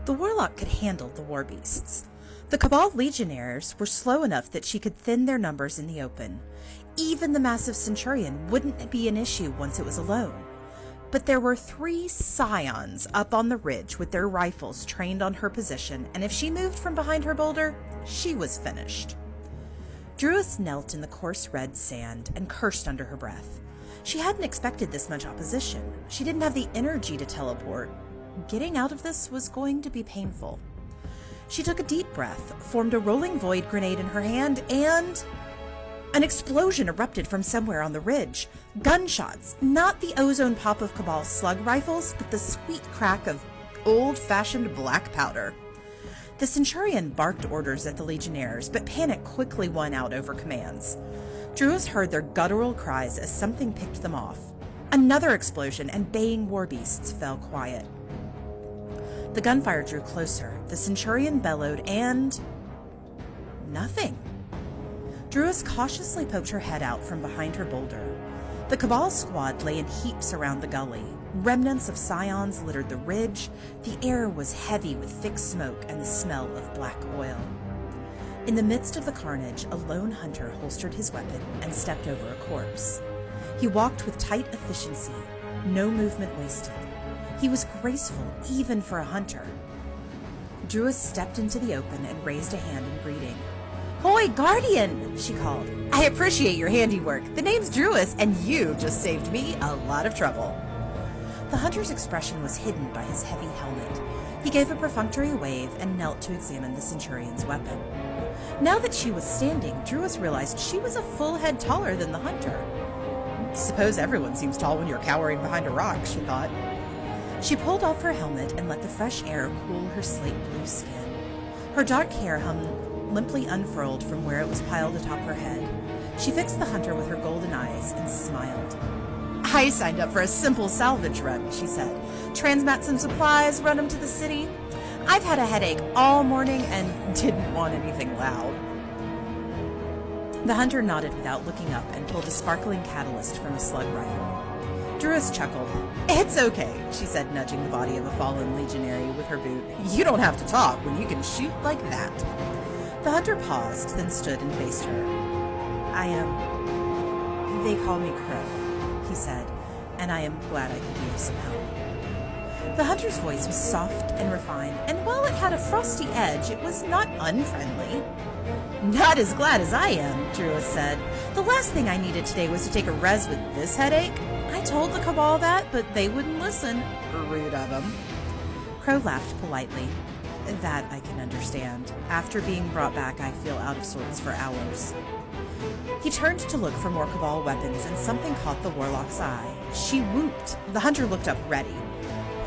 The warlock could handle the war beasts. The Cabal legionnaires were slow enough that she could thin their numbers in the open. Even the massive centurion wouldn't be an issue once it was alone. But there were 3 scions up on the ridge with their rifles trained on her position, and if she moved from behind her boulder, she was finished. Druis knelt in the coarse red sand and cursed under her breath. She hadn't expected this much opposition. She didn't have the energy to teleport. Getting out of this was going to be painful. She took a deep breath, formed a rolling void grenade in her hand, and an explosion erupted from somewhere on the ridge. Gunshots, not the ozone pop of Cabal's slug rifles, but the sweet crack of old-fashioned black powder. The Centurion barked orders at the Legionnaires, but panic quickly won out over commands. Druis heard their guttural cries as something picked them off. Another explosion, and baying war beasts fell quiet. The gunfire drew closer. The Centurion bellowed, and nothing. Druis cautiously poked her head out from behind her boulder. The Cabal squad lay in heaps around the gully. Remnants of scions littered the ridge. The air was heavy with thick smoke and the smell of black oil. In the midst of the carnage, a lone hunter holstered his weapon and stepped over a corpse. He walked with tight efficiency, no movement wasted. He was graceful, even for a hunter. Druis stepped into the open and raised a hand in greeting. "Hoy, Guardian!" she called. "I appreciate your handiwork. The name's Druis, and you just saved me a lot of trouble." The hunter's expression was hidden by his heavy helmet. He gave a perfunctory wave and knelt to examine the Centurion's weapon. Now that she was standing, Druis realized she was a full head taller than the hunter. "Suppose everyone seems tall when you're cowering behind a rock," she thought. She pulled off her helmet and let the fresh air cool her slate blue skin. Her dark hair hung limply unfurled from where it was piled atop her head. She fixed the hunter with her golden eyes and smiled. "I signed up for a simple salvage run," she said. "Transmat some supplies, run them to the city. I've had a headache all morning and didn't want anything loud." The hunter nodded without looking up and pulled a sparkling catalyst from a slug rifle. Druis chuckled. "It's okay," she said, nudging the body of a fallen legionary with her boot. "You don't have to talk when you can shoot like that." The hunter paused, then stood and faced her. They call me Crow," he said, "and I am glad I could be of some help." The hunter's voice was soft and refined, and while it had a frosty edge, it was not unfriendly. "Not as glad as I am," Druis said. "The last thing I needed today was to take a res with this headache. I told the Cabal that, but they wouldn't listen. Rude of them." Crow laughed politely. "That I can understand. After being brought back, I feel out of sorts for hours." He turned to look for more Cabal weapons, and something caught the warlock's eye. She whooped. The hunter looked up, ready.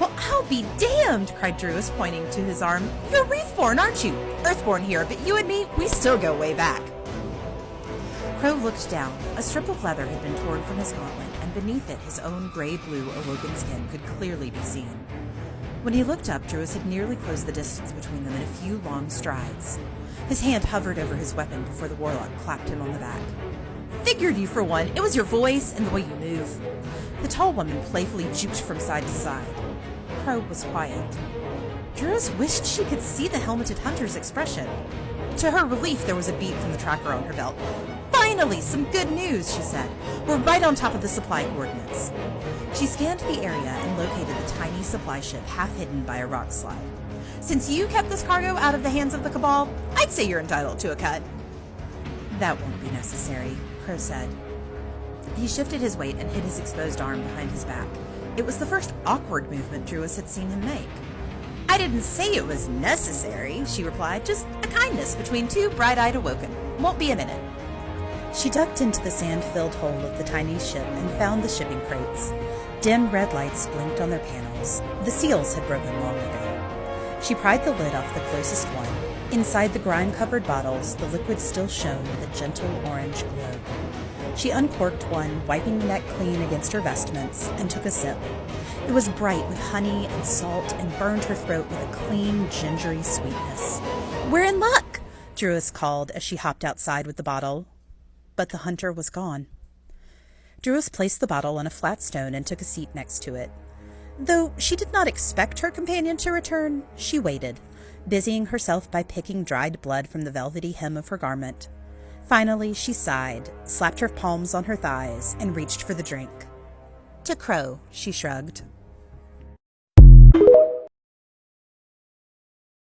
"Well, I'll be damned!" cried Druis, pointing to his arm. "You're Reefborn, aren't you? Earthborn here, but you and me, we still go way back." Crow looked down. A strip of leather had been torn from his gauntlet, and beneath it his own gray-blue awoken skin could clearly be seen. When he looked up, Druis had nearly closed the distance between them in a few long strides. His hand hovered over his weapon before the warlock clapped him on the back. "Figured you for one. It was your voice and the way you move." The tall woman playfully juked from side to side. Crow was quiet. Druis wished she could see the helmeted hunter's expression. To her relief, there was a beep from the tracker on her belt. "Finally, some good news," she said. "We're right on top of the supply coordinates." She scanned the area and located a tiny supply ship half hidden by a rock slide. "Since you kept this cargo out of the hands of the Cabal, I'd say you're entitled to a cut." "That won't be necessary," Crow said. He shifted his weight and hid his exposed arm behind his back. It was the first awkward movement Druis had seen him make. "I didn't say it was necessary," she replied. "Just a kindness between two bright-eyed awoken. Won't be a minute." She ducked into the sand-filled hold of the tiny ship and found the shipping crates. Dim red lights blinked on their panels. The seals had broken long ago. She pried the lid off the closest one. Inside the grime-covered bottles, the liquid still shone with a gentle orange glow. She uncorked one, wiping the neck clean against her vestments, and took a sip. It was bright with honey and salt and burned her throat with a clean, gingery sweetness. "We're in luck!" Druis called as she hopped outside with the bottle. But the hunter was gone. Druis placed the bottle on a flat stone and took a seat next to it. Though she did not expect her companion to return, she waited, busying herself by picking dried blood from the velvety hem of her garment. Finally, she sighed, slapped her palms on her thighs, and reached for the drink. "To Crow," she shrugged.